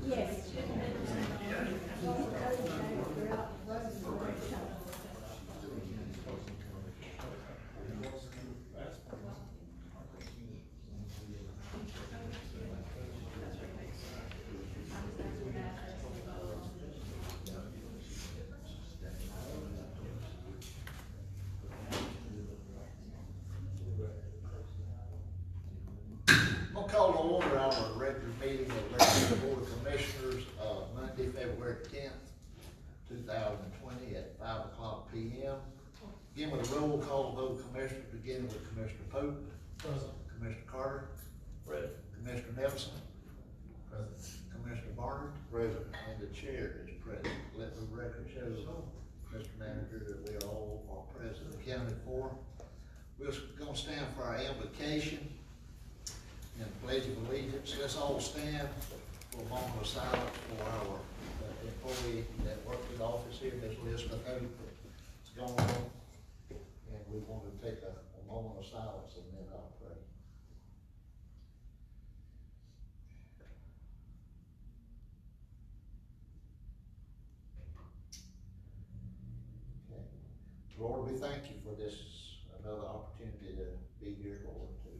Yes. I'm gonna call to order our regular meeting of the Ware Board of Commissioners, Monday, February 10th, 2020 at 5:00 p.m. Begin with a roll call vote, Commissioner, beginning with Commissioner Pope. Present. Commissioner Carter. Present. Commissioner Nelson. Present. Commissioner Barnard. Present. And the chair is present. Let the record show, Mr. Manager, that we all are present and accounted for. We're gonna stand for our invocation and pledge of allegiance. Let's all stand for a moment of silence for our employee that worked in the office here, Ms. Elizabeth Hope. It's gone on, and we want to take a moment of silence and then I'll pray. Okay. Lord, we thank you for this, another opportunity to be here, Lord, to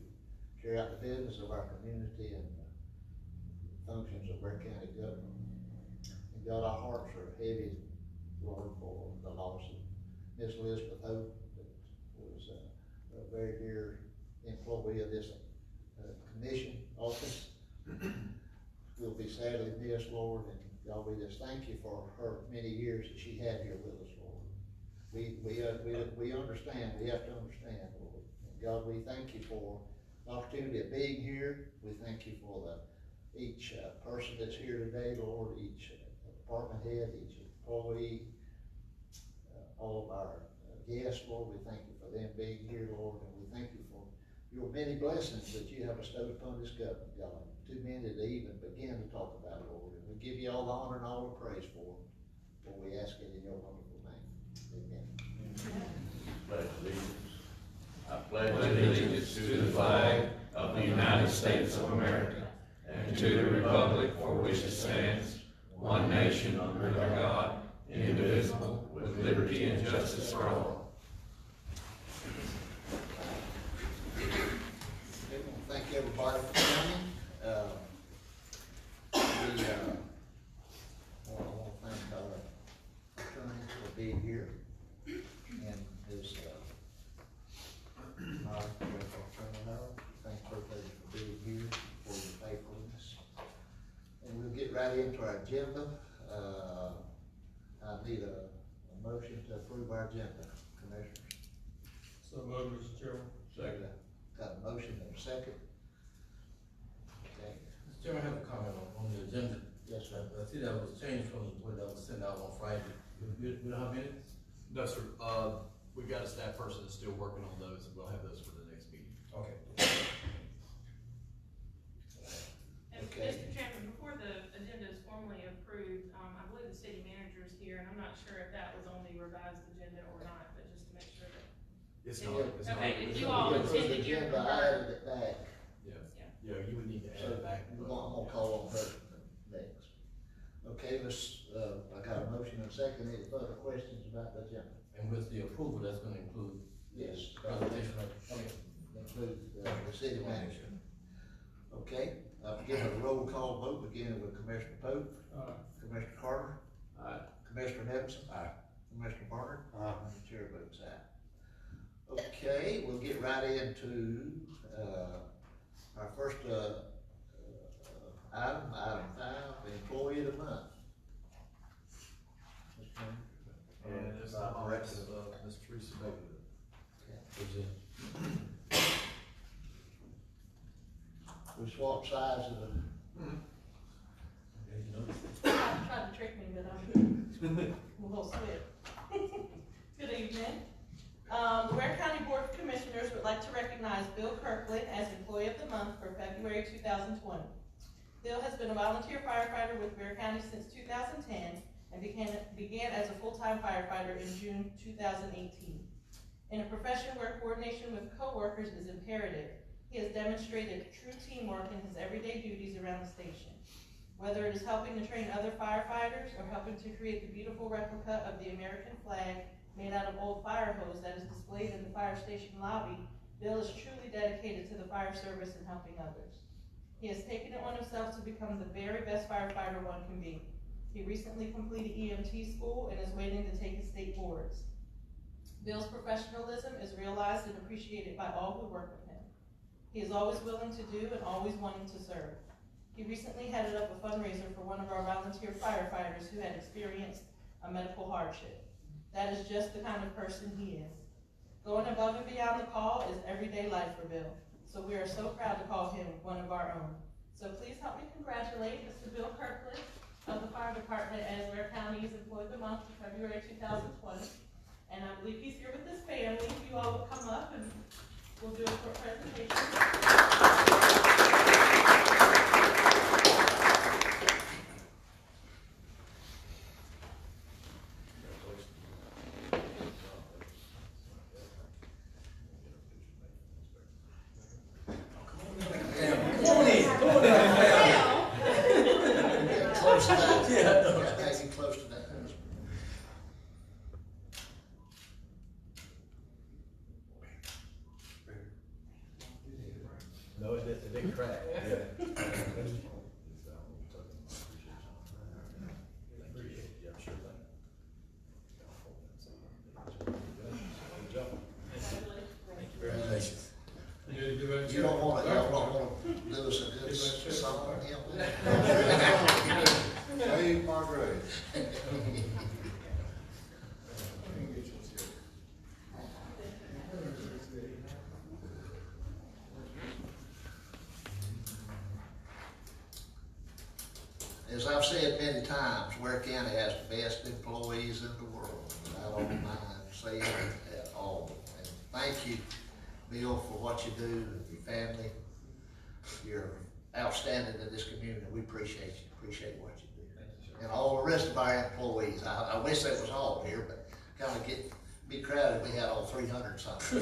carry out the business of our community and the functions of Ware County government. And God, our hearts are heavy, Lord, for the loss of Miss Elizabeth Hope, that was a very dear employee of this commission office. Will be sadly missed, Lord, and God, we just thank you for her many years that she had here with us, Lord. We understand, we have to understand, Lord. And God, we thank you for the opportunity of being here. We thank you for each person that's here today, Lord, each department head, each employee, all of our guests, Lord. We thank you for them being here, Lord, and we thank you for your many blessings that you have bestowed upon this government, God. Too many to even begin to talk about, Lord. And we give you all the honor and all the praise for them. For we ask it in your wonderful name. Amen. Pledge allegiance. I pledge allegiance to the flag of the United States of America and to the republic for which it stands, one nation under God, indivisible, with liberty and justice for all. Thank everybody for coming. I want to thank our attorney for being here and his thank both of you for being here, for your faithfulness. And we'll get right into our agenda. I need a motion to approve our agenda, Commissioners. So moved, Mr. Chairman. Second. Got a motion and a second. Okay. Mr. Chairman, I have a comment on the agenda. Yes, sir. I see that was changed from what that was sent out on Friday. We don't have minutes? No, sir. We've got a staff person that's still working on those, and we'll have those for the next meeting. Okay. And Okay. Mr. Chairman, before the agenda is formally approved, I believe the city manager is here, and I'm not sure if that was on the revised agenda or not, but just to make sure that. It's Yeah. not. It's Okay, not. if you all Yeah, attended your agenda, I added it back. Yeah, you would need to add So it back. I'm gonna call on her next. Okay, I got a motion and a second. Any further questions about the agenda? And with the approval, that's gonna include Yes. presentation of, okay. Include the city manager. Okay, I'll give it a roll call vote, beginning with Commissioner Pope. Commissioner Carter. Aye. Commissioner Nelson. Aye. Commissioner Barnard. And the chair votes aye. Okay, we'll get right into, our first, item 5, employee of the month. Mr. Chairman? And it's the office of Ms. Teresa Bailey. Okay. We swapped sides of the, Tried to trick me, but I'm a little swift. Good evening. The Ware County Board of Commissioners would like to recognize Bill Kirkland as Employee of the Month for February February 2020. Bill has been a volunteer firefighter with Ware County since 2010 and began as a full-time firefighter in June 2018. In a profession where coordination with coworkers is imperative, he has demonstrated true teamwork in his everyday duties around the station. Whether it is helping to train other firefighters or helping to create the beautiful replica of the American flag made out of old fire hose that is displayed in the fire station lobby, Bill is truly dedicated to the fire service and helping others. He has taken it on himself to become the very best firefighter one can be. He recently completed EMT school and is waiting to take his state boards. Bill's professionalism is realized and appreciated by all who work with him. He is always willing to do and always wanting to serve. He recently headed up a fundraiser for one of our volunteer firefighters who had experienced a medical hardship. That is just the kind of person he is. Going above and beyond the call is everyday life for Bill, so we are so proud to call him one of our own. So please help me congratulate Mr. Bill Kirkland of the Fire Department as Ware County's Employee of the Month for February 2020. And I believe he's here with his family. If you all will come up and we'll do a short presentation. Close to that. Yeah, getting close to that. No, it didn't crack. Yeah. Appreciate it, yeah, sure thing. Good job. Thank you very much. You don't want to, y'all don't want to do us a good song on him? Hey, Margaret. As I've said many times, Ware County has the best employees in the world. I don't mind saying it at all. And thank you, Bill, for what you do and your family. You're outstanding in this community. We appreciate you, appreciate what you do. And all the rest of our employees. I wish that was all here, but kind of be crowded. We had all 300 something.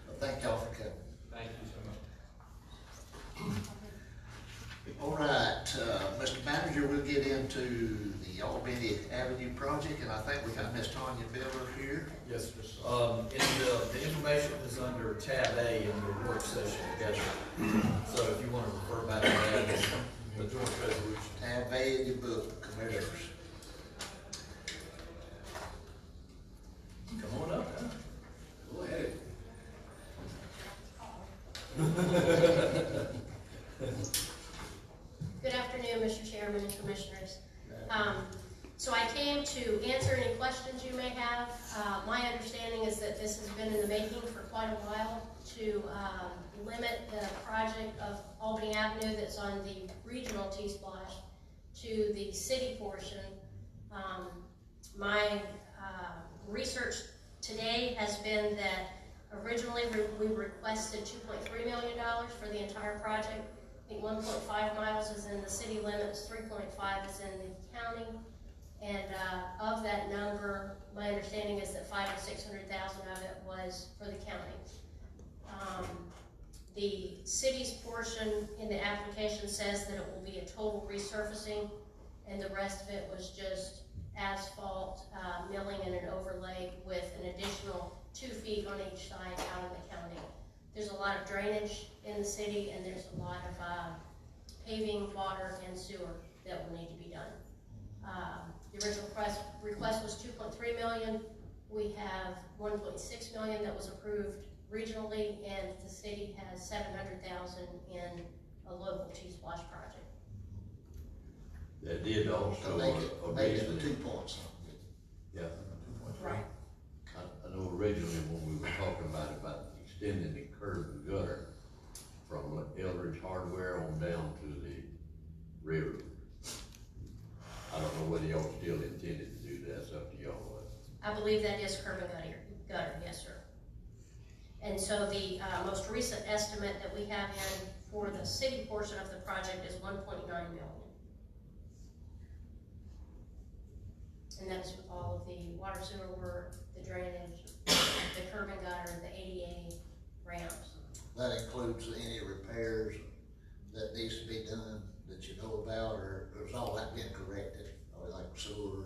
But thank y'all for coming. Thank you so much. All right, Mr. Manager, we'll get into the Albany Avenue project, and I think we got Miss Tanya Miller here. Yes, sir. The information is under tab A in your work session together. So if you want to refer back to that, it's the joint resolution. Tab A in your book, Commissioners. Come on up, huh? Go ahead. Good afternoon, Mr. Chairman and Commissioners. So I came to answer any questions you may have. My understanding is that this has been in the making for quite a while to limit the project of Albany Avenue that's on the regional T-Splash to the city portion. My research today has been that originally we requested $2.3 million for the entire project. I think 1.5 miles is in the city limits, 3.5 is in the county, and of that number, my understanding is that $500,000 to $600,000 of it was for the county. The city's portion in the application says that it will be a total resurfacing, and the rest of it was just asphalt, milling, and an overlay with an additional 2 feet on each side out of the county. There's a lot of drainage in the city, and there's a lot of paving, water, and sewer that will need to be done. The original request was $2.3 million. We have $1.6 million that was approved regionally, and the city has $700,000 in a local T-Splash project. That did To also make it the 2 points. Yeah. Right. I know originally when we were talking about extending the curb and gutter from Eldridge Hardware on down to the railroad. I don't know whether y'all still intended to do that. That's up to y'all. I believe that is curb and gutter, yes, sir. And so the, most recent estimate that we have in for the city portion of the project is 1.9 million. And that's with all of the water sewer work, the drainage, the curb and gutter, the ADA ramps. That includes any repairs that needs to be done that you know about, or is all that been corrected? Or like sewer,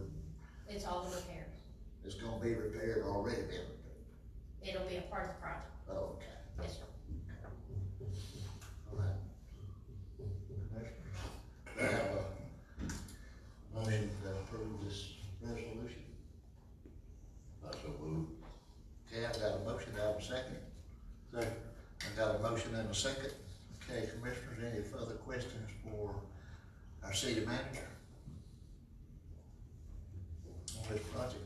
It's all the repairs. it's gonna be repaired, already been repaired? It'll be a part of the project. Oh, okay. Yes, sir. All right. Commissioners, do I have a motion to approve this resolution? I so move. Okay, I've got a motion, do I have a second? Second. I've got a motion and a second. Okay, commissioners, any further questions for our city manager on this project?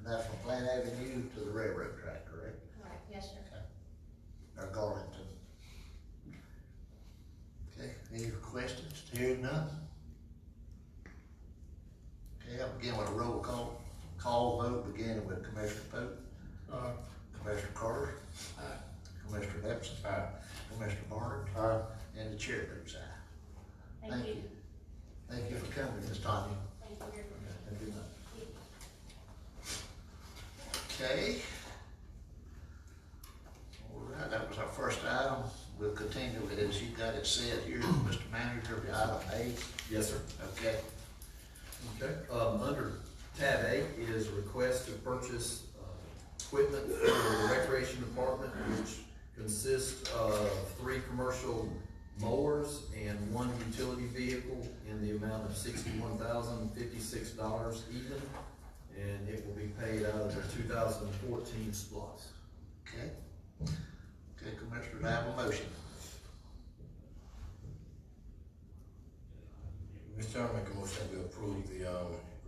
That's from Plant Avenue to the railroad track, correct? Right, yes, sir. Or Garlington. Okay, any questions? Hearing none? Okay, I'll begin with a roll call vote, beginning with Commissioner Pope. Commissioner Carter. Commissioner Epson. Commissioner Barnard. And the chair votes aye. Thank you. Thank you for coming, Ms. Tanya. Thank you very much. Thank you. Okay. All right, that was our first item. We'll continue with it as you got it said here, Mr. Manager, item A. Yes, sir. Okay. Okay, under tab A is request to purchase, equipment for the recreation department, which consists of 3 commercial mowers and 1 utility vehicle in the amount of $61,056 even, and it will be paid out of the 2014 SPOS. Okay. Okay, Commissioner, I have a motion. Mr. Chairman, make a motion that we approve the,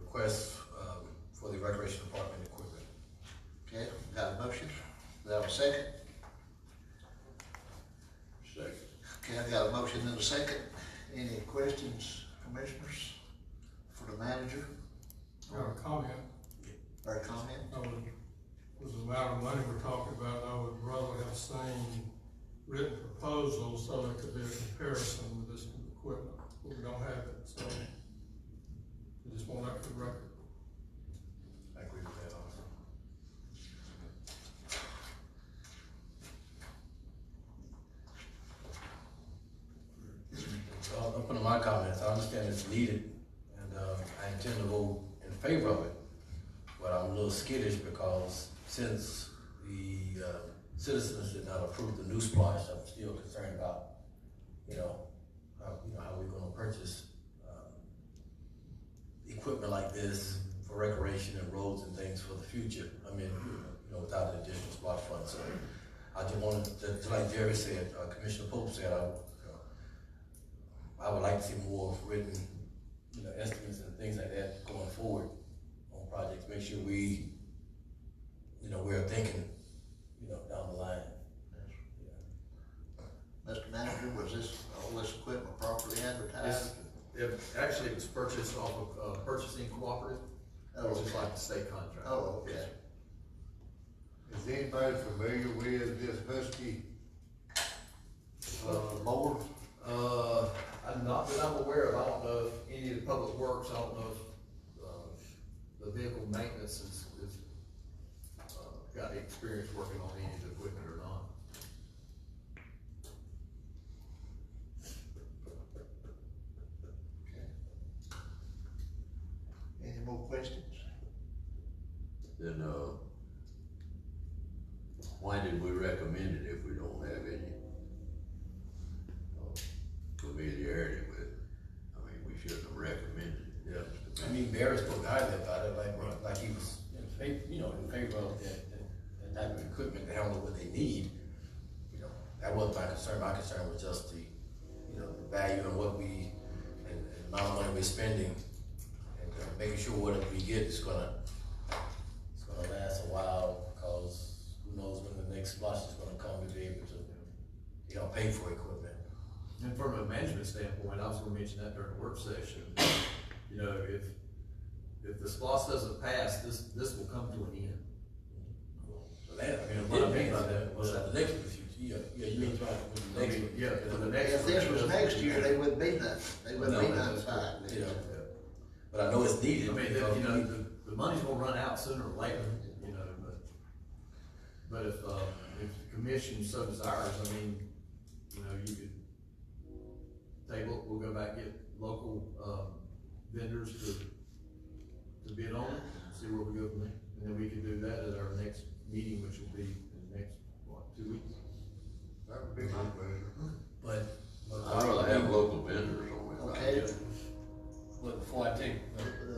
request, for the recreation department equipment. Okay, got a motion. Do I have a second? Second. Okay, I've got a motion and a second. Any questions, commissioners, for the manager Got a comment. or comment? Was the amount of money we're talking about, I would rather have same written proposal so there could be a comparison with this equipment, but we don't have it, so we just want that for the record. I agree with that also. Up into my comments, I understand it's needed, and, I intend to vote in favor of it. But I'm a little skittish because since the, citizens did not approve the new splash, I'm still concerned about, how we're gonna purchase, equipment like this for recreation and roads and things for the future. I mean, without the additional splash fund. So I just wanted to, like Jerry said, Commissioner Pope said, I would like to see more written, estimates and things like that going forward on projects. Make sure we, we're thinking, down the line. Mr. Manager, was all this equipment properly advertised? It actually was purchased off of purchasing cooperative, which is like a state contract. Oh, okay. Is anybody familiar with this Husky, mower? Not that I'm aware of. I don't know if any of the public works, I don't know if the vehicle maintenance is got any experience working on any of the equipment or not. Okay. Any more questions? Then, why did we recommend it if we don't have any familiarity with it? I mean, we shouldn't have recommended it. Yeah. I mean, Barry spoke highly about it, like he was in favor of that type of equipment to handle what they need. That wasn't my concern. My concern was just the, the value and what and the amount of money we're spending, and making sure whatever we get is gonna last a while, because who knows when the next splash is gonna come to be able to, pay for equipment. And from a management standpoint, I was gonna mention that during the work session. If the SPOS doesn't pass, this will come to an end. So that, what I mean by that, What's that, the next year? Yeah, you mean trying, next year. Yeah, for the next. If this was next year, they wouldn't be nothing, they wouldn't be No, nothing that's fine. Yeah. But I know it's needed. I mean, because you know, the money's gonna run out sooner or later, you know, but if the commission so desires, I mean, you know, you could table, we'll go back, get local, vendors to bid on it, see where we go from there. And then we can do that at our next meeting, which will be in the next, 2 weeks? That would be my pleasure. But. I'd rather have local vendors on it. Okay. But before I take,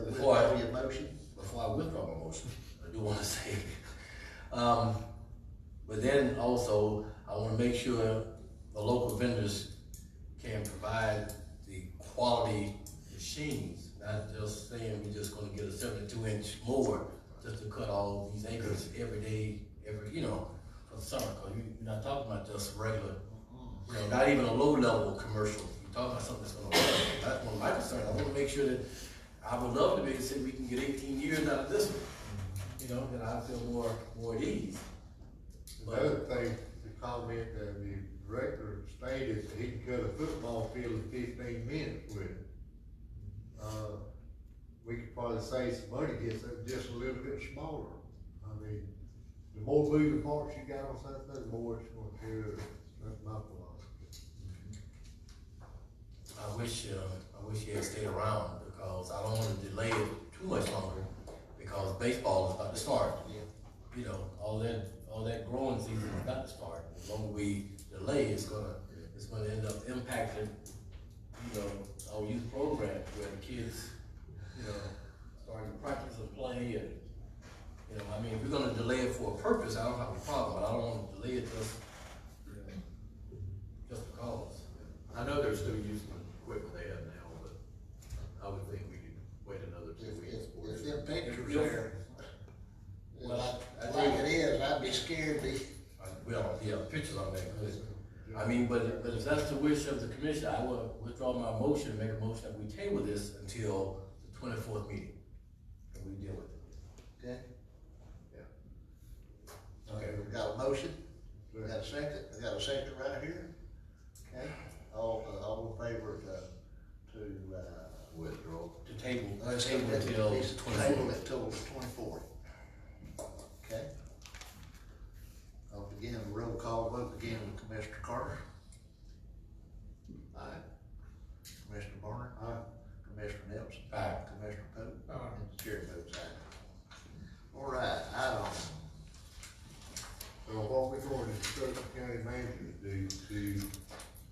Withdraw your motion. before I withdraw my motion, I do wanna say, but then also, I wanna make sure the local vendors can provide the quality machines, not just saying we're just gonna get a 72-inch mower just to cut all these acres every day, for the summer, cause you're not talking about just regular, not even a low-level commercial. You're talking about something that's gonna work. That's one of my concerns. I wanna make sure that, I would love to be able to say we can get 18 years out of this one, then I feel more at ease. Another thing, the comment that the director stated that he can cut a football field in 15 minutes with it. We could probably save some money, gets it just a little bit smaller. I mean, the more moving parts you got on something, the more it's gonna tear. That's my philosophy. I wish he had stayed around because I don't wanna delay it too much longer because baseball is about to start. All that growing season is about to start. The longer we delay, it's gonna end up impacting, our youth program where the kids, starting to practice and play and, if we're gonna delay it for a purpose, I don't have a problem, but I don't wanna delay it just because. I know they're still using the equipment they have now, but I would think we could wait another 2 weeks. If them pictures there, Well, I like it is, I'd be scared to. Well, yeah, pictures on that, good. But if that's the wish of the commission, I will withdraw my motion and make a motion that we table this until the 24th meeting. And we deal with it. Okay. Yeah. Okay, we've got a motion, we got a second, we got a second right here. Okay, all in favor to Withdraw. To table table until the it 24th. till the 24th. Okay. I'll begin the roll call vote, begin with Commissioner Carter. Aye. Commissioner Barner. Aye. Commissioner Nelson. Aye. Commissioner Pope. Aye. And the chair votes aye. All right, item. So what we're going to instruct the county manager to do, to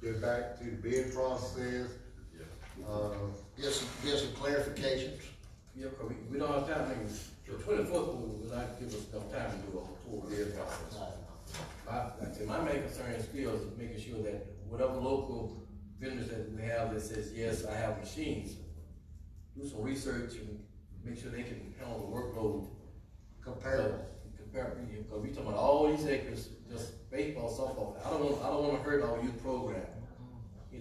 go back to the bid process. Get some clarifications. Yeah, because we don't have time, the 24th will not give us enough time to do a full bid process. My main concern still is making sure that whatever local vendors that we have that says, yes, I have machines, do some research and make sure they can handle the workload. Comparable. Because we talking about all these acres, just baseball, softball. I don't want to hurt our youth program, by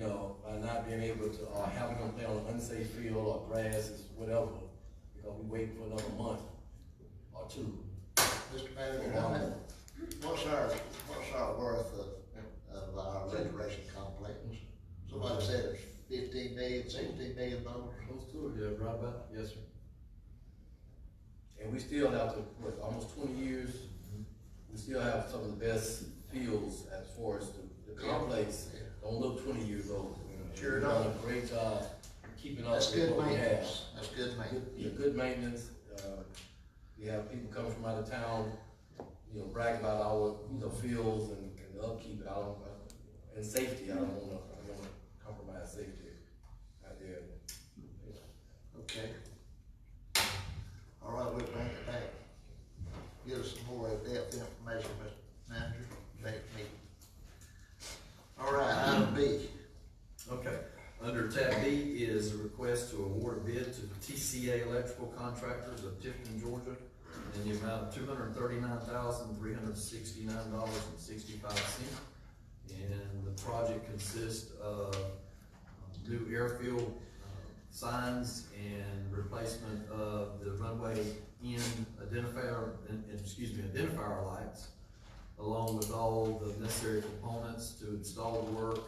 not being able to, or having them play on an unsafe field or grass, whatever, because we waiting for another month or two. Mr. Manager, what's our worth of our recreation complex? Somebody said it's 15 million, 16 million dollars. Close to it, yeah, right about, yes, sir. And we still have to, almost 20 years, we still have some of the best fields as far as the complex. Don't look 20 years old. Sure We've done a great job keeping up That's with good what we have. maintenance. That's good maintenance. Good maintenance. We have people coming from out of town, brag about our, fields and the upkeep. And safety. I don't wanna compromise safety out there. Okay. All right, we'll bring it back. Give us some more in-depth information, Mr. Manager, next meeting. All right, item B. Okay, under tab B is a request to award a bid to the TCA Electrical Contractors of Tifton, Georgia, in the amount of $239,369.65. And the project consists of new airfield signs and replacement of the runway end identifier lights, along with all the necessary components to install the work.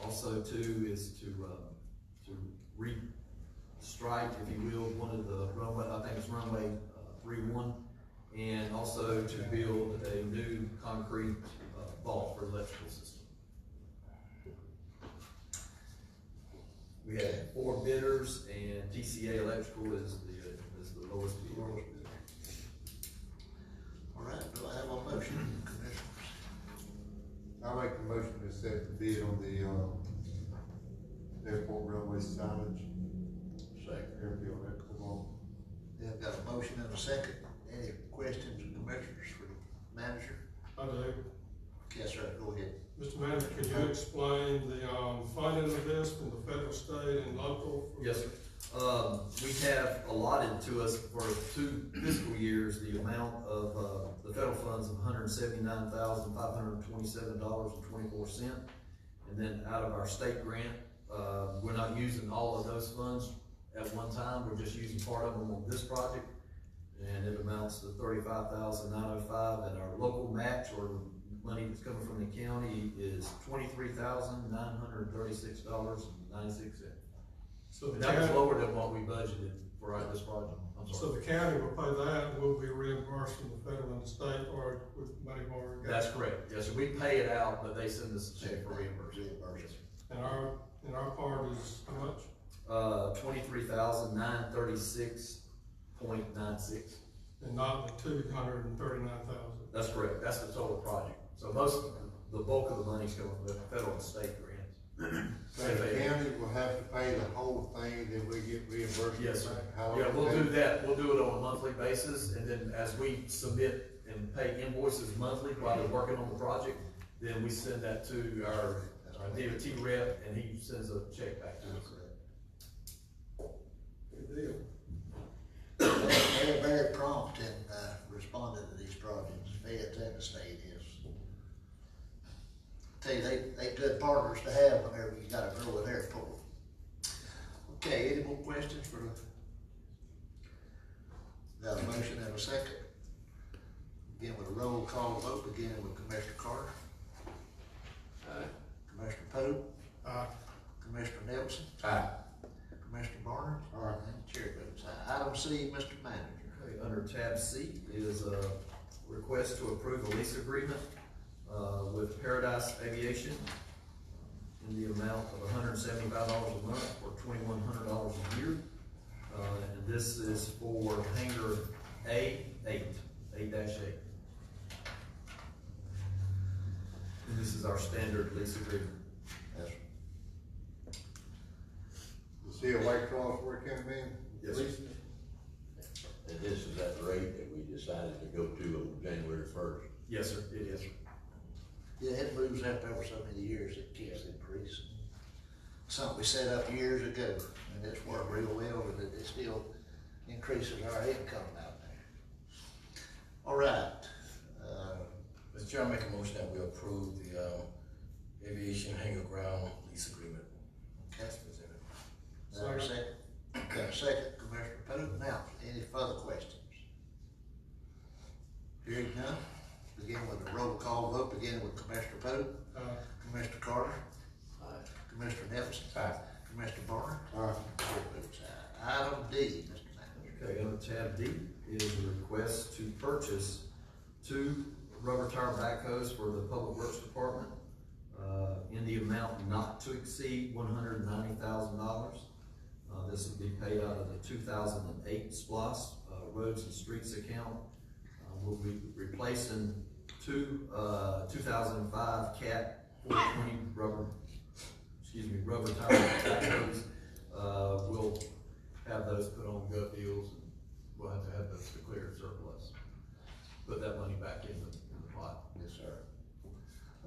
Also too is to re-strike, if you will, one of the runway, I think it's runway 3-1, and also to build a new concrete vault for the electrical system. We had 4 bidders, and TCA Electrical is the lowest bidder. All right, do I have a motion, Commissioners? I make a motion to set the bid on the, airport runway signage. Second. Airfield electrical vault. Yeah, I've got a motion and a second. Any questions, Commissioners, for the manager? I do. Yes, sir, go ahead. Mr. Manager, can you explain the, funding of this from the federal, state, and local? Yes, sir. We have allotted to us for 2 fiscal years the amount of, the federal funds of $179,527.24. And then out of our state grant, we're not using all of those funds at one time, we're just using part of them on this project. And it amounts to $35,905, and our local match, or money that's coming from the county, is $23,936.96. So the That was county, lower than what we budgeted for this project. I'm so sorry. the county will pay that, and we'll be reimbursed from the federal and the state, or with money already got. That's correct. Yes, sir. We pay it out, but they send us a check for reimbursement. And our part is how much? $23,936.96. And not the 239,000. That's correct. That's the total project. So the bulk of the money's coming from the federal and state grants. So the county will have to pay the whole thing, then we get reimbursed? Yes, sir. How long Yeah, we'll will do that- that. We'll do it on a monthly basis, and then as we submit and pay invoices monthly while they're working on the project, then we send that to our DOT rep, and he sends a check back to us. Good deal. They're very prompt in, responding to these projects, feds and the state is. Tell you, they good partners to have whenever you gotta grow an airport. Okay, any more questions for the? Got a motion and a second. Begin with a roll call vote, beginning with Commissioner Carter. Aye. Commissioner Pope, Aye. Commissioner Nelson, Aye. Commissioner Barnard. Aye. And the chair votes aye. Item C, Mr. Manager. Okay, under tab C is a request to approve a lease agreement with Paradise Aviation in the amount of $175 a month or $2,100 a year. And this is for hangar A8. And this is our standard lease agreement. Yes, You see a white cross where it came in? Yes, sir. And this is at the rate that we decided to go to on January 1st. Yes, sir, it is. yeah, it moves up over so many years, it keeps increasing. Something we set up years ago, and it's worked real well, and it still increases our income out there. All right, Mr. Chair, I make a motion that we approve the, aviation hangar ground lease agreement. okay, As presented. got a second, got a second, Commissioner Pope. Now, any further questions? Hearing none, begin with a roll call vote, beginning with Commissioner Pope, Commissioner Carter, Aye. Commissioner Nelson, Aye. Commissioner Barnard. Aye. Chair votes aye. Item D, Mr. Manager. Okay, under tab D is a request to purchase 2 rubber tire backhoes for the Public Works Department, in the amount not to exceed $190,000. This will be paid out of the 2008 SPLOST, Roads and Streets account. We'll be replacing 2 2005 Cat 420 rubber tire backhoes. We'll have those put on gut deals, and we'll have to have those declared surplus. Put that money back in the pot. Yes, sir.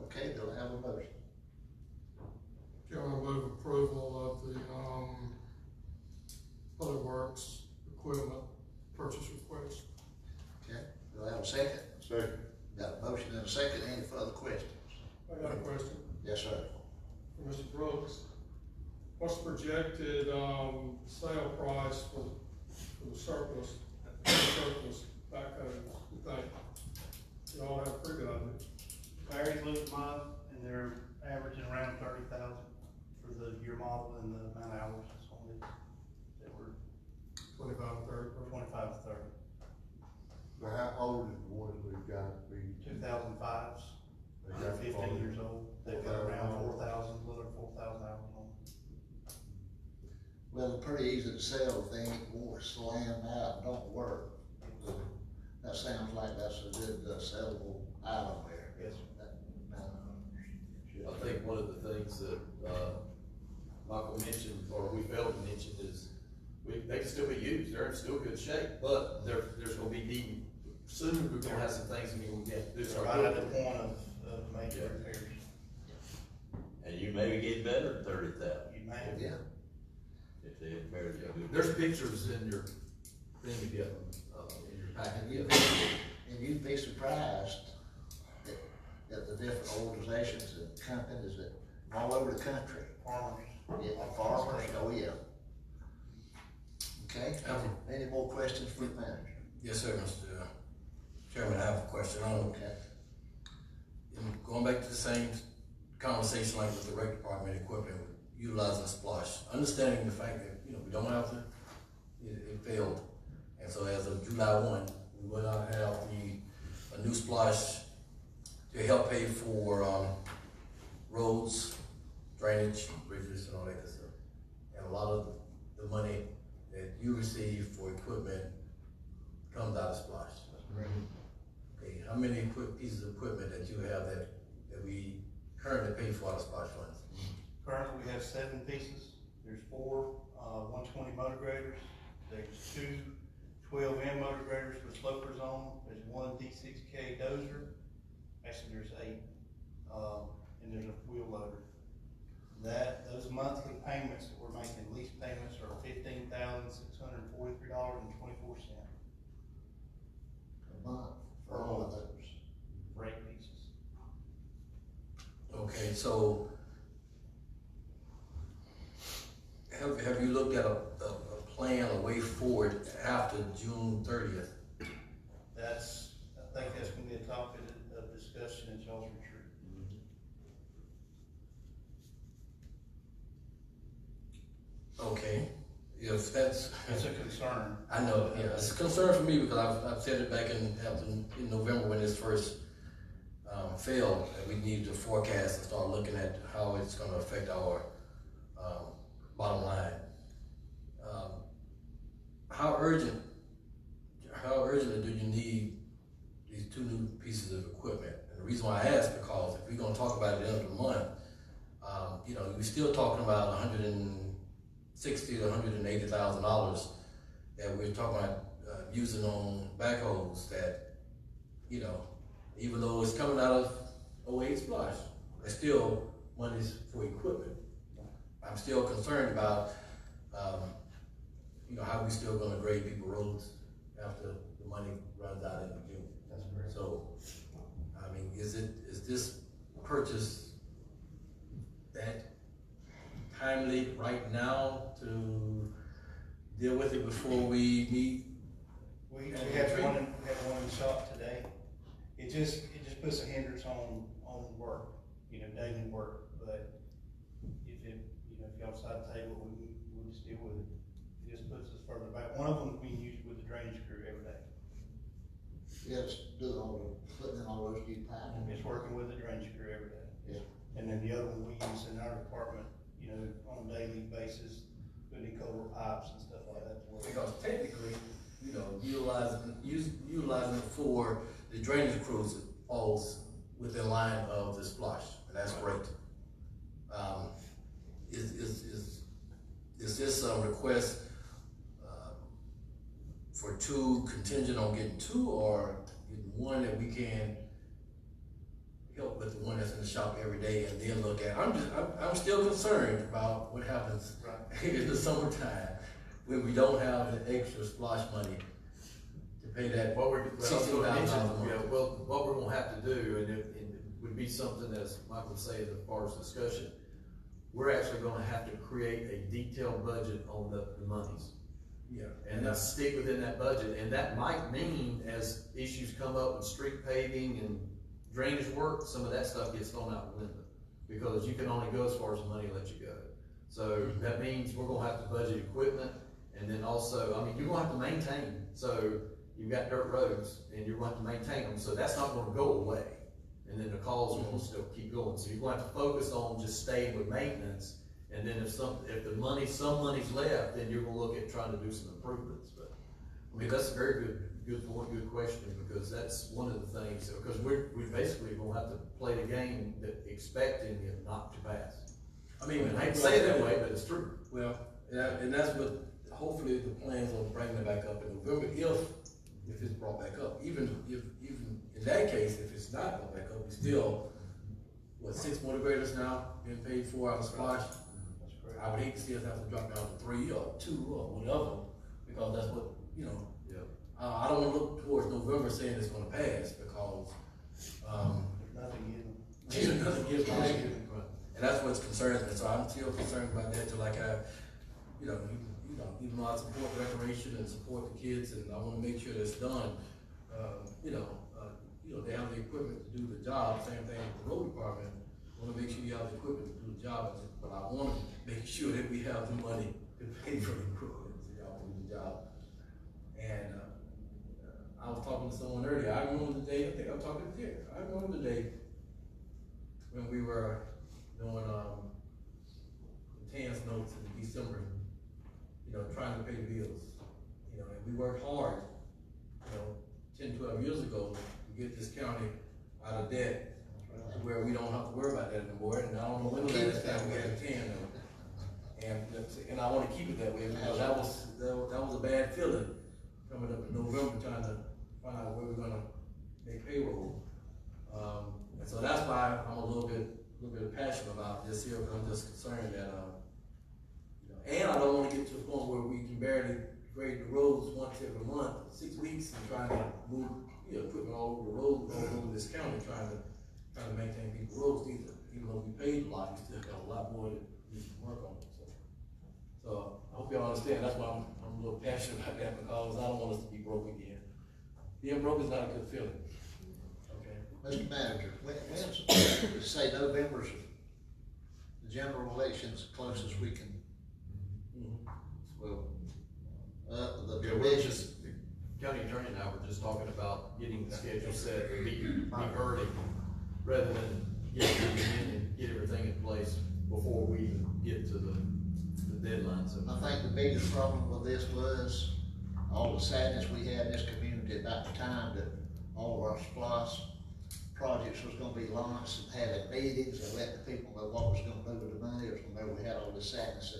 Okay, do I have a motion? Chairman, I move approval of the, Public Works equipment purchase request. Okay, do I have a second? Second. Got a motion and a second, any further questions? I got a question Yes, sir. for Mr. Brooks. What's the projected, sale price for the surplus backhoes, you think? y'all have a pretty good idea. Ware's looked them up, and they're averaging around 30,000 for the year model and the amount of hours it's on it. That were 25, 30. 25 to 30. But how old is the ones we've got to be? 2005s, They they're got 15 years old. They've got around 4,000, a little over 4,000 hours on them. Well, it's pretty easy to sell if they ain't won't slam out and don't work. That sounds like that's a good sellable item there. Yes. I think one of the things that, Michael mentioned, or we failed to mention, is they can still be used, they're in still good shape, but there's gonna be needing, soon we're gonna have some things we have to do. They're right at the point of major repairs. And you maybe get better than 30,000 You may. Yeah. if they had very good. There's pictures in your thing to get them, in your packet. And you'd be surprised at the different organizations and companies that all over the country. Farmers. Yeah, farmers, oh yeah. Okay, any more questions for the manager? Yes, sir, Mr. Chairman, I have a question on, Okay. going back to the same conversation like with the rec department equipment, utilizing splosh, understanding the fact that, we don't have to, it failed. And so as of July 1, we will not have a new splosh to help pay for, roads, drainage, bridges, and all that good stuff. And a lot of the money that you receive for equipment comes out of splosh. Okay, how many pieces of equipment that you have that we currently pay for out of splosh funds? Currently, we have 7 pieces. There's 4 120 motor graders. There's 2 12M motor graders with slopers on. There's 1 D6K dozer. Actually, there's 8. And there's a wheel loader. Those monthly payments that we're making, lease payments, are $15,643.24. A month for all of those. For 8 pieces. Okay, so have you looked at a plan, a way forward after June 30th? I think that's gonna be a topic of discussion at y'all's retreat. Okay, if that's. It's a concern. I know, yeah, it's a concern for me because I've said it back in November when this first failed, that we need to forecast and start looking at how it's gonna affect our bottom line. How urgently do you need these 2 new pieces of equipment? And the reason why I ask, because if we're gonna talk about it at the end of the month, we're still talking about $160,000 to $180,000 that we're talking about using on backhoes that, even though it's coming out of 08 Splash, it's still monies for equipment. I'm still concerned about, how we still gonna grade people roads after the money runs out in June. That's correct. So, is this purchase that timely right now to deal with it before we meet? We had one in the shop today. It just puts a hindrance on work, daily work, but if y'all decide to table, we'll just deal with it. It just puts us further back. One of them is being used with the drainage crew every day. Yes, putting in all those new pipes. It's working with the drainage crew every day. Yeah. And then the other one we use in our department, on a daily basis, putting culvert pipes and stuff like that. Because technically, utilizing it for the drainage crews falls within line of the splosh, and that's great. Is this a request for 2 contingent on getting 2, or getting 1 that we can help with the one that's in the shop every day and then look at? I'm still concerned about what happens in the summertime when we don't have the extra splash money to pay that What we're $16,000 a month. what we're gonna have to do, and it would be something, as Michael said, as far as discussion, we're actually gonna have to create a detailed budget on the monies. Yeah, and then stick within that budget, and that might mean as issues come up with street paving and drainage work, some of that stuff gets thrown out the window. Because you can only go as far as the money lets you go. So that means we're gonna have to budget equipment, and then also, I mean, you're gonna have to maintain. So you've got dirt roads, and you're gonna have to maintain them, so that's not gonna go away. And then the calls are gonna still keep going, so you're gonna have to focus on just staying with maintenance. And then if some money's left, then you're gonna look at trying to do some improvements, but, I mean, that's a very good point, good question, because that's one of the things, because we basically gonna have to play the game that expecting it not to pass. I mean, I hate to say it that way, but it's true. Well, and that's what, hopefully the plans on bringing it back up in November, if it's brought back up. Even in that case, if it's not brought back up, we still, 6 motor graders now being paid for out of Splash? I would hate to see us have to drop down to 3 or 2 or whatever, because that's what, you know. Yeah. I don't wanna look towards November saying it's gonna pass, because, Nothing nothing gives back. And that's what's concerning me, so I'm still concerned about that, till like even though I support recreation and support the kids, and I wanna make sure that's done, they have the equipment to do the job, same thing with the road department. Wanna make sure you have the equipment to do the job, but I wanna make sure that we have the money to pay for the equipment, so y'all can do the job. And, I was talking to someone earlier, I remember the day, I think I was talking to Jerry, I remember the day when we were doing, the TANS notes in December, trying to pay the bills, and we worked hard, 10, 12 years ago to get this county out of debt, to where we don't have to worry about that anymore, and I don't know when the last time we had a TAN note. And I wanna keep it that way, because that was a bad feeling, coming up in November, trying to find out where we're gonna make payroll. And so that's why I'm a little bit passionate about this here, because I'm just concerned that, and I don't wanna get to the point where we can barely grade the roads once every month, 6 weeks, and trying to move, equipment all over the road, all over this county, trying to maintain people's roads either. Even though we paid a lot, we still got a lot more that we can work on, so I hope y'all understand, that's why I'm a little passionate about that, because I don't want us to be broke again. Being broke is not a good feeling. Okay. Mr. Manager, when say November's the general elections closest we can, Well, the yeah, provisions. the county attorney and I were just talking about getting the schedule set and be early, rather than get everything in place before we even get to the deadline. So I think the biggest problem with this was all the sadness we had in this community about the time that all of our SPLOST projects was gonna be launched, and having meetings and letting the people know what was gonna do with the money. It was whenever we had all this sadness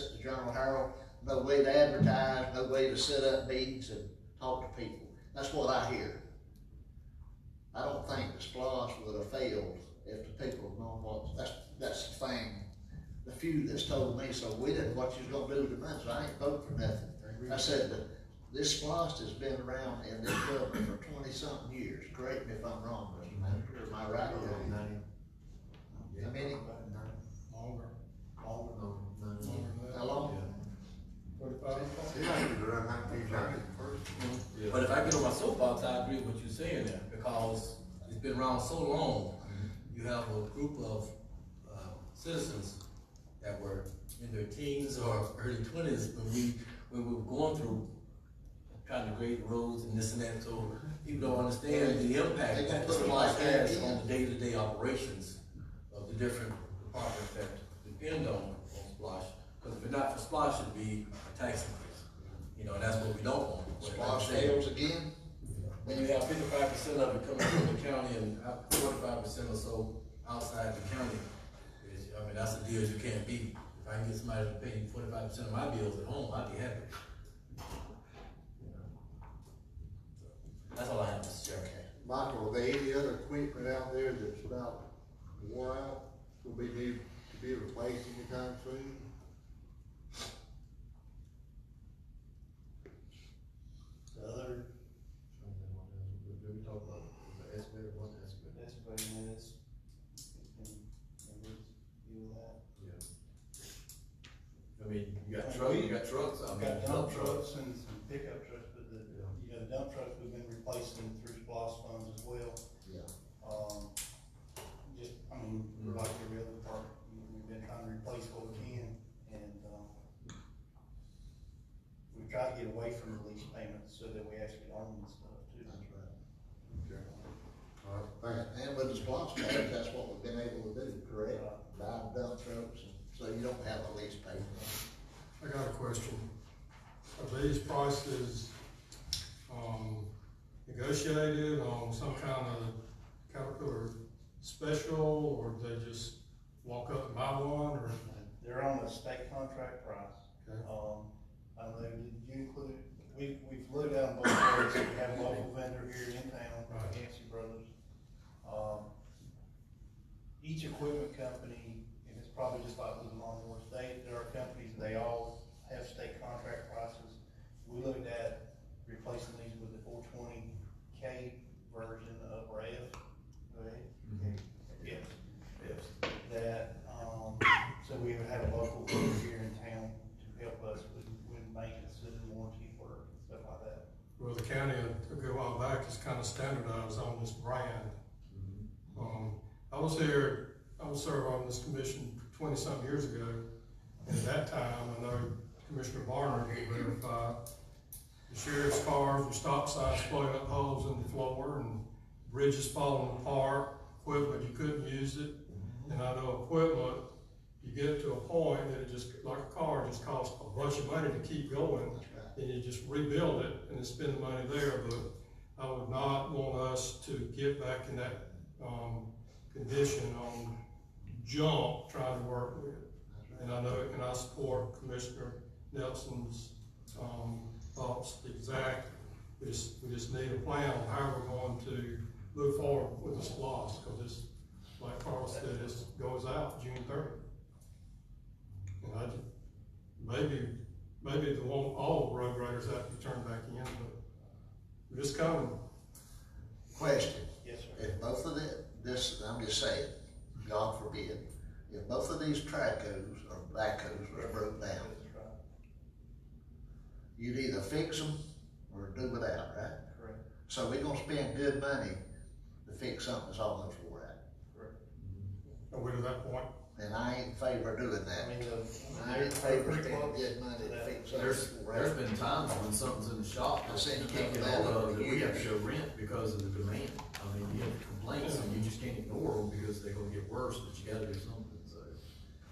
at the Journal Herald, no way to advertise, no way to set up meetings and talk to people. That's what I hear. I don't think the SPLOST would have failed if the people had known what, that's the thing. The few that's told me, so we didn't know what you was gonna do with the money, so I ain't voting for nothing. I said that this SPLOST has been around in this government for 20-something years. Correct me if I'm wrong, Mr. Manager, am I right or wrong? How many? Longer. How long? 45. But if I get on my soapbox, I agree with what you're saying there, because it's been around so long. You have a group of citizens that were in their teens or early 20s when we were going through trying to grade the roads and this and that. So people don't understand the impact that the SPLOST has on the day-to-day operations of the different departments that depend on SPLOST. Because if it's not for SPLOST, it'd be a tax increase. And that's what we don't want. SPLOST fails again? When you have 55% of it coming from the county and 45% or so outside the county, that's a deal you can't beat. If I can get somebody to pay 45% of my bills at home, I'd be happy. That's all I have, Mr. Chairman. Michael, are there any other equipment out there that's about wore out, will be need to be replaced anytime soon? The other, we talk about the estimator, one estimator. that's about minutes. Deal with that. Yeah. I mean, You got trucks, I mean, Got dump dump trucks. trucks and some pickup trucks, but the, you know, the dump trucks, we've been replacing through SPOS funds as well. Yeah. Just, I mean, we're like every other department, we've been trying to replace what we can, and, we try to get away from the lease payments so that we actually own the stuff too. That's right. Okay. All right, thanks. And with the SPOS funds, that's what we've been able to do, correct? Buy dump trucks, so you don't have a lease payment. I got a question. Are these prices, negotiated on some kind of Caterpillar special, or do they just walk up and buy one, or? They're on a state contract price. Okay. I don't know, did you include, we've looked at them both ways, we have a local vendor here in town, Right. Yancey Brothers. Each equipment company, and it's probably just like with the lawnmowers, there are companies, they all have state contract prices. We looked at replacing these with the 420K version of Ware. Go ahead. Yes. That, so we would have a local vendor here in town to help us with maintenance and warranty work, and stuff like that. Well, the county a good while back is kind of standardized on this brand. I was served on this commission 20-something years ago, and at that time, I know Commissioner Barnard could verify, the sheriff's cars with stop signs floating up holes in the floor, and bridges falling apart, equipment, you couldn't use it. And I know equipment, you get to a point that it just, like a car, just costs a bunch of money to keep going. And you just rebuild it and then spend the money there, but I would not want us to get back in that, condition on junk trying to work with. And I know, and I support Commissioner Nelson's, thoughts exactly. We just need a plan on how we're going to move forward with this loss, because it's, like Carl said, it goes out June 30th. And maybe the one, all road graders have to be turned back in, but we're just coming. Question. Yes, sir. If both of this, I'm just saying, God forbid, if both of these tracos or backhoes are broke down, That's right. you'd either fix them or do without, right? Correct. So we're gonna spend good money to fix something that's almost wore out. Correct. Are we to that point? And I ain't in favor of doing that. I mean, I ain't in favor of pretty spending close good money to to that. fix something There's that's wore out. been times when something's in the shop I that seen you you can't talk get about hold it of, that we have to years. show rent because of the demand. I mean, you have complaints and you just can't ignore them because they're gonna get worse, but you gotta do something, so.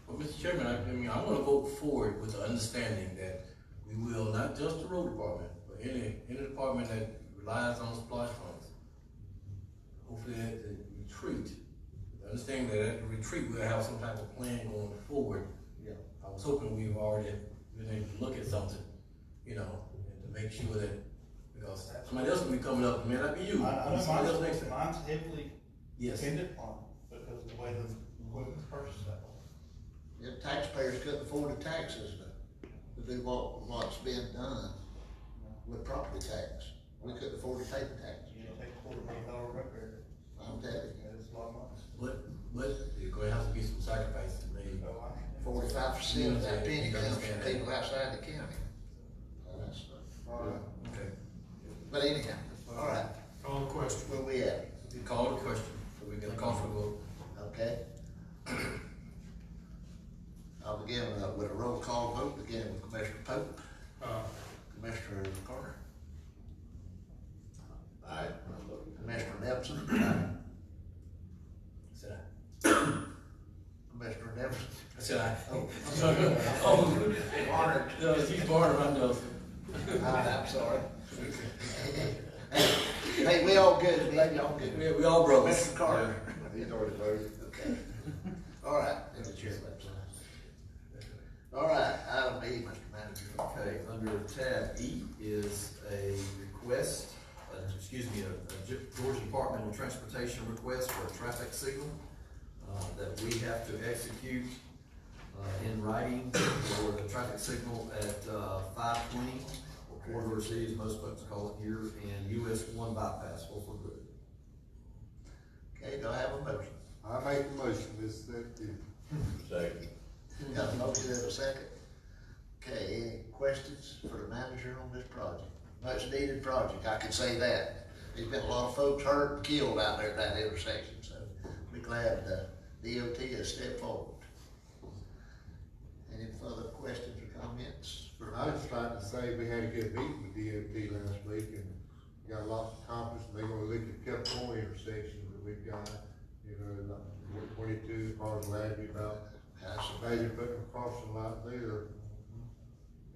Well, Mr. Chairman, I mean, I wanna vote for it with the understanding that we will, not just the road department, but any department that relies on supply funds. Hopefully at the retreat, understanding that at the retreat, we'll have some type of plan going forward. Yeah. I was hoping we've already been able to look at something, you know, and to make sure that, because somebody else will be coming up, it may not be you. I know Somebody else next time. mine's heavily Yes. dependent on, because of the way the equipment's purchased that way. The taxpayers couldn't afford the taxes to do what's been done with property tax. We couldn't afford to pay the tax. You take $250,000 record, I'm telling you, it's a lot of money. But there's gonna have to be some sacrifices made. So I- 45% of that penny You comes from understand that. people outside the county. That's, all right. Okay. But anyhow, all right, Call the question. where we at? You call the question, so we can call for the vote. Okay? I'll begin with a roll call vote, beginning with Commissioner Pope, Commissioner Carter. Aye. Commissioner Nelson. Said I. Commissioner Nelson. I said I. Oh, Oh, Barnard. no, he's Barnard, I'm Nelson. I'm sorry. Hey, we all good, man, y'all good. We all brothers. Mr. Carter. He's already voted. Okay. All right. All right, item E, Mr. Manager. Okay, under tab E is a request, a Georgia Department of Transportation request for a traffic signal that we have to execute in writing for the traffic signal at 520, or Corridor C, as most folks call it here, and US 1 bypass, Fulford Road. Okay, do I have a motion? I make a motion, this, that, Second. Got a motion and a second. Okay, questions for the manager on this project? Much needed project, I can say that. There's been a lot of folks hurt and killed out there at that intersection, so we're glad DOT has stepped forward. Any further questions or comments? I was trying to say, we had a good meeting with DOT last week and got lots of confidence, and they're gonna look at a couple more intersections that we've got, you know, like 22, Carswell Avenue, about, maybe putting a crossing light there.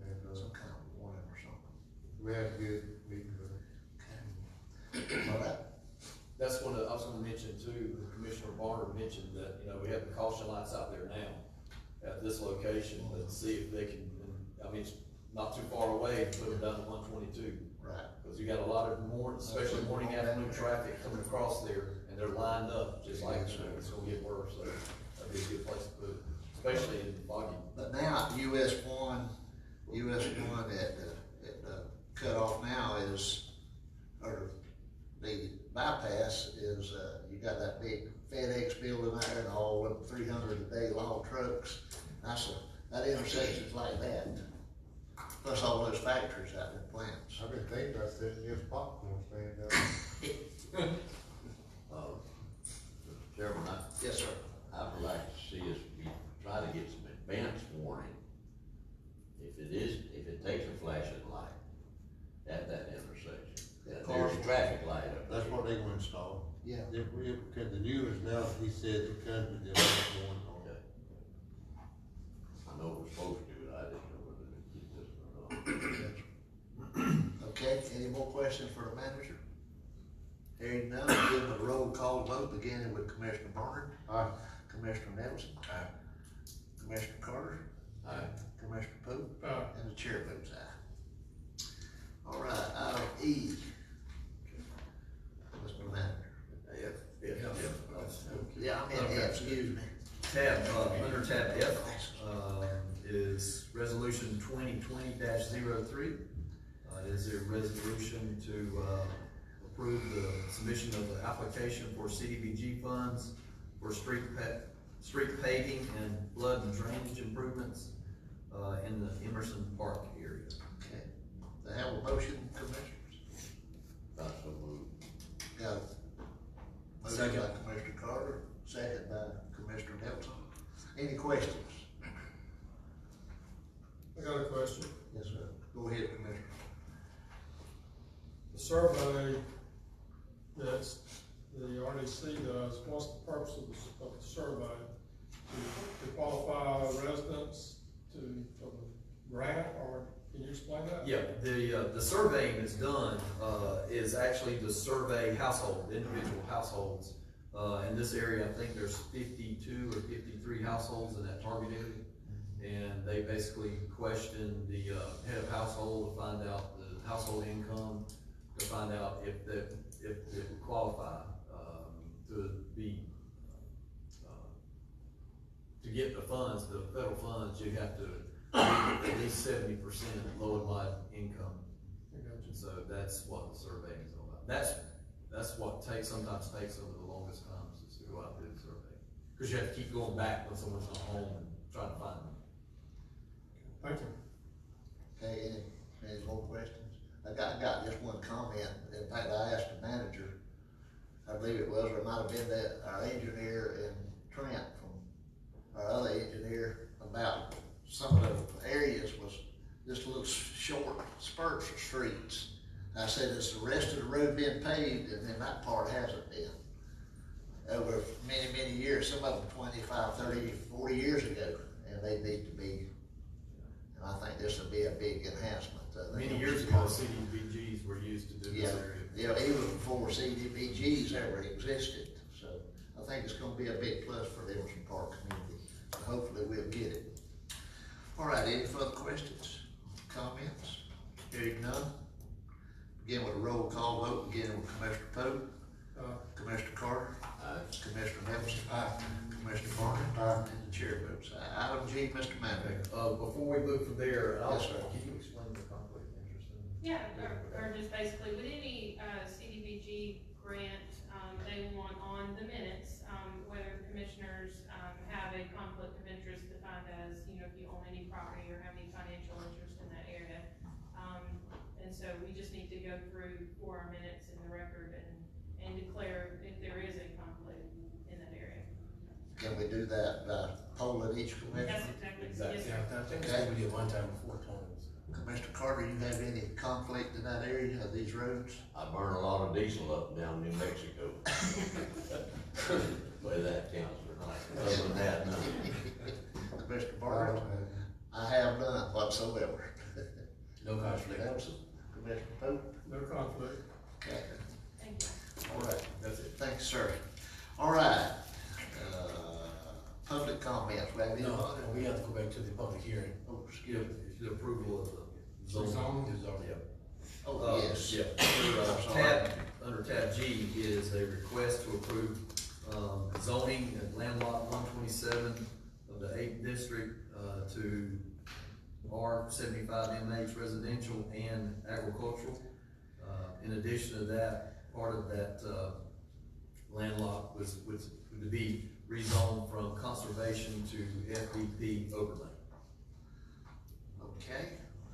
And, Some kind of warning or something. we had a good meeting with them. All right. That's one I was gonna mention too, Commissioner Barner mentioned that, you know, we have the caution lights out there now at this location, but see if they can, I mean, it's not too far away, to put them down to 122. Right. Cause you got a lot of especially morning, afternoon traffic coming across there, and they're lined up, just like, you know, it's gonna get worse, so that'd be a good place to put it, especially in foggy. But now, US one at the cutoff now is, or the bypass is, you got that big FedEx building there and all of 300 a day log trucks. That intersection's like that. Plus all those factories out there, plants. I've been thinking about setting this popcorn stand up. Mr. Chairman, Yes, sir. I would like to see us try to get some advance warning. If it takes a flashing light at that intersection, that there's a traffic light up there. That's what they gonna install. Yeah. Cause the new ones now, he said it comes with the last one on Okay. I know we're supposed to do it, I didn't know whether to keep this or not. Okay, any more questions for the manager? Hearing none, we'll give a roll call vote, beginning with Commissioner Barnard. Aye. Commissioner Nelson. Aye. Commissioner Carter. Aye. Commissioner Pope. Aye. And the chair votes aye. All right, item E. Mr. Manager. Yeah, I'm in F, excuse me. Under tab F, is resolution 2020-03. Is a resolution to, approve the submission of the application for CDBG funds for street paving and flood and drainage improvements, in the Emerson Park area. Okay, they have a motion, commissioners? Not so moved. Got a motion Second. by Commissioner Carter, second by Commissioner Nelson. Any questions? I got a question. Yes, sir. Go ahead, Commissioner. The survey that's the RDC does, what's the purpose of the survey? To qualify residents for the grant, or can you explain that? Yeah, the surveying that's done, is actually to survey individual households. In this area, I think there's 52 or 53 households in that target area. And they basically question the, head of household to find out the household income, to find out if it would qualify, to be, to get the funds, the federal funds, you have to be at least 70% low and moderate income. I got you. And so that's what the surveying is all about. That's what sometimes takes over the longest times, is to go out and do the survey. Cause you have to keep going back when someone's not home and trying to find them. Thank you. Okay, any more questions? I got just one comment. In fact, I asked the manager, I believe it was, or it might have been that our engineer in Trent from our other engineer, about some of the areas was just a little short spurts of streets. I said, has the rest of the road been paved? And then that part hasn't been. Over many, many years, some of them 25, 30, 40 years ago, and they need to be, and I think this would be a big enhancement. Many years ago, CDBGs were used to do this area. Yeah, even before CDBGs ever existed, so I think it's gonna be a big plus for the Emerson Park community. Hopefully we'll get it. All right, any further questions, comments? Hearing none. Begin with a roll call vote, beginning with Commissioner Pope. Commissioner Carter. Commissioner Nelson. Commissioner Barnard. And the chair votes aye. Item G, Mr. Manager. Before we move from there, Yes, sir. can you explain the conflict of interest? Yeah, or just basically with any CDBG grant, they want on the minutes, whether the commissioners have a conflict of interest defined as, you know, if you own any property or have any financial interest in that area. so we just need to go through for our minutes in the record and declare if there is a conflict in that area. Can we do that by polling each That's commissioner? exactly, yes, Yeah, sir. I think that's what we did one time before, Tony. Commissioner Carter, you have any conflict in that area of these roads? I burn a lot of diesel up and down New Mexico. Whether that counts or not, other than that, no. Commissioner Barton? I have none whatsoever. No conflict. Commissioner Pope? No conflict. Okay. Thank you. All right, That's it. thanks, sir. All right, public comments, we have any? No, we have to go back to the public hearing. Oh, excuse me. The approval of the Zone. zone. Yeah. Oh, yes. Yeah, under tab G is a request to approve, zoning at land lot 127 of the 8th district, to R75 MH residential and agricultural. In addition to that, part of that, land lot was to be rezoned from conservation to FDP overlay. Okay,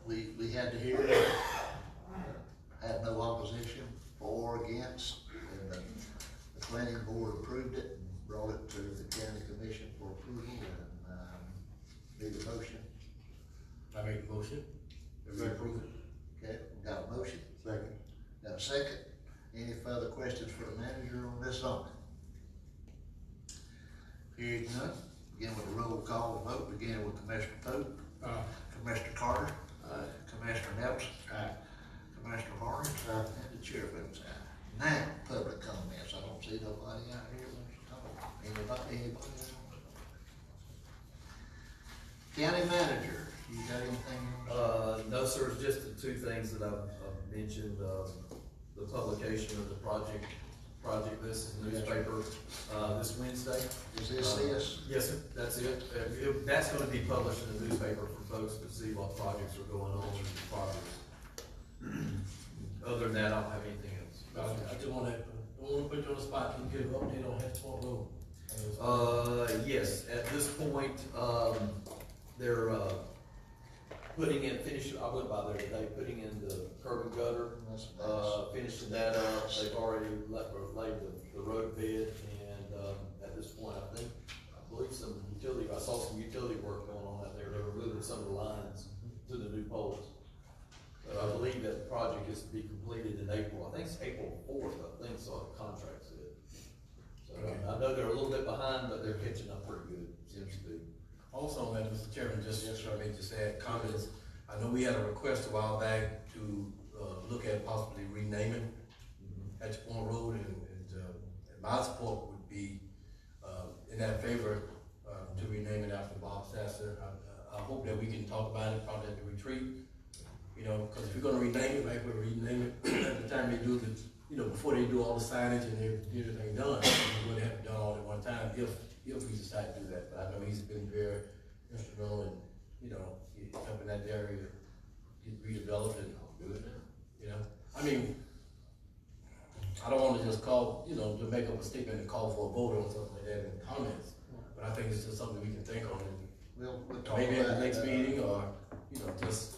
we had to hear it, had no opposition, for or against, and the planning board approved it and brought it to the county commission for approval, and, need a motion. I make a motion. That we approve it. Okay, we got a motion, Second. got a second. Any further questions for the manager on this zoning? Hearing none, begin with a roll call vote, beginning with Commissioner Pope, Commissioner Carter, Commissioner Nelson, Commissioner Harris, and the chair votes aye. Now, public comments, I don't see nobody out here wants to talk. Anybody else? County manager, you got anything? No, sir, it's just the two things that I've mentioned, the publication of the project list in the newspaper, this Wednesday. Is this? Yes, sir, that's it. That's gonna be published in the newspaper for folks to see what projects are going on in the progress. Other than that, I don't have anything else. I just wanna put you on the spot, can you give an update on Hatchport Road? Yes, at this point, they're, putting in, I went by there today, putting in the curb and gutter, finishing that up. They've already laid the road bed, and, at this point, I believe I saw some utility work going on out there. They were moving some of the lines to the new poles. So I believe that the project is to be completed in April. I think it's April 4th, I think, so the contract said. So I know they're a little bit behind, but they're catching up pretty good, seems to be. Also on that, Mr. Chairman, just add comments. I know we had a request a while back to, look at possibly renaming Hatchport Road, and my support would be, in that favor, to rename it after Bob Sasser. I hope that we can talk about it probably at the retreat, you know, cause if we're gonna rename it, like we'll rename it at the time they do the, you know, before they do all the signage and everything done, we wouldn't have it done all at one time if we decide to do that. But I know he's been very instrumental in, you know, helping that area get redeveloped and good, you know. I mean, I don't wanna just call, you know, to make up a statement and call for a vote on something like that in comments, but I think it's just something we can think on, and We'll talk maybe at the about next it, meeting, or, you know, just,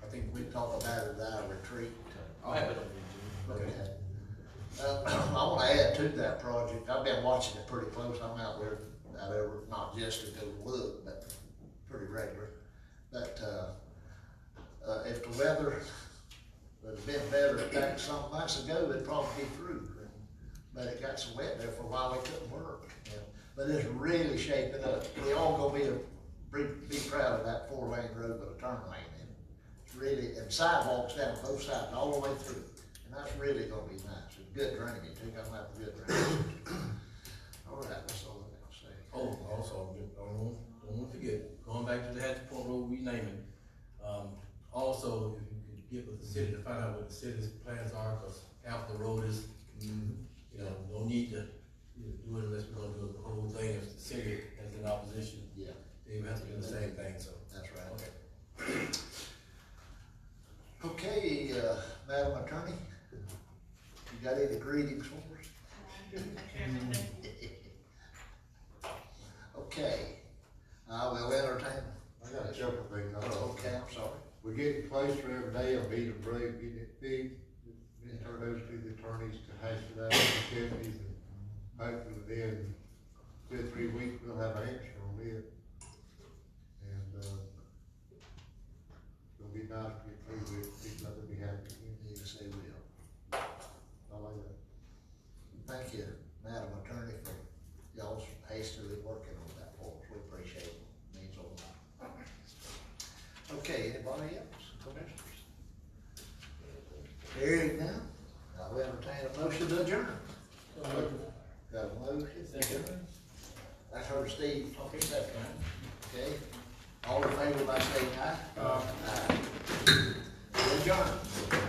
I think we'll talk about it at our retreat. I'll have it on the agenda. Okay. I wanna add to that project, I've been watching it pretty close, I'm out there, not just to go look, but pretty regular. But, if the weather had been better back some months ago, it'd probably be through. But it got so wet there for a while, we couldn't work. But it's really shaping up. We all gonna be proud of that 4-lane road with a turn lane in it. It's really, and sidewalks down both sides, all the way through. And that's really gonna be nice. It's good drainage, too, gonna have good drainage. All right, that's all I'm gonna say. oh, also, don't want to forget, going back to the Hatchport Road renaming, also, if you could get with the city to find out what the city's plans are, cause half the road is, you know, no need to, you know, do it unless we're gonna do the whole thing. If the city has an opposition, Yeah, they would have to do the same thing, so. that's right. Okay. Okay, Madam Attorney, you got any greetings for us? Okay, I will entertain. I got a couple of things. Oh, okay, I'm sorry. we're getting closer every day on either road, getting it fixed. Then turn those to the attorneys to hash it out with the deputies, and hopefully within 2 or 3 weeks, we'll have an answer on it. And, it'll be nice to get through with, people will be happy. Yes, they will. I like that. Thank you, Madam Attorney, for y'all's hastily working on that for us. We appreciate it. Means a lot. Okay, anybody else, commissioners? Hearing none, I'll entertain a motion to adjourn. Got a motion? That's her, Steve. Okay, second. Okay, all in favor by saying aye? Aye. Adjourn.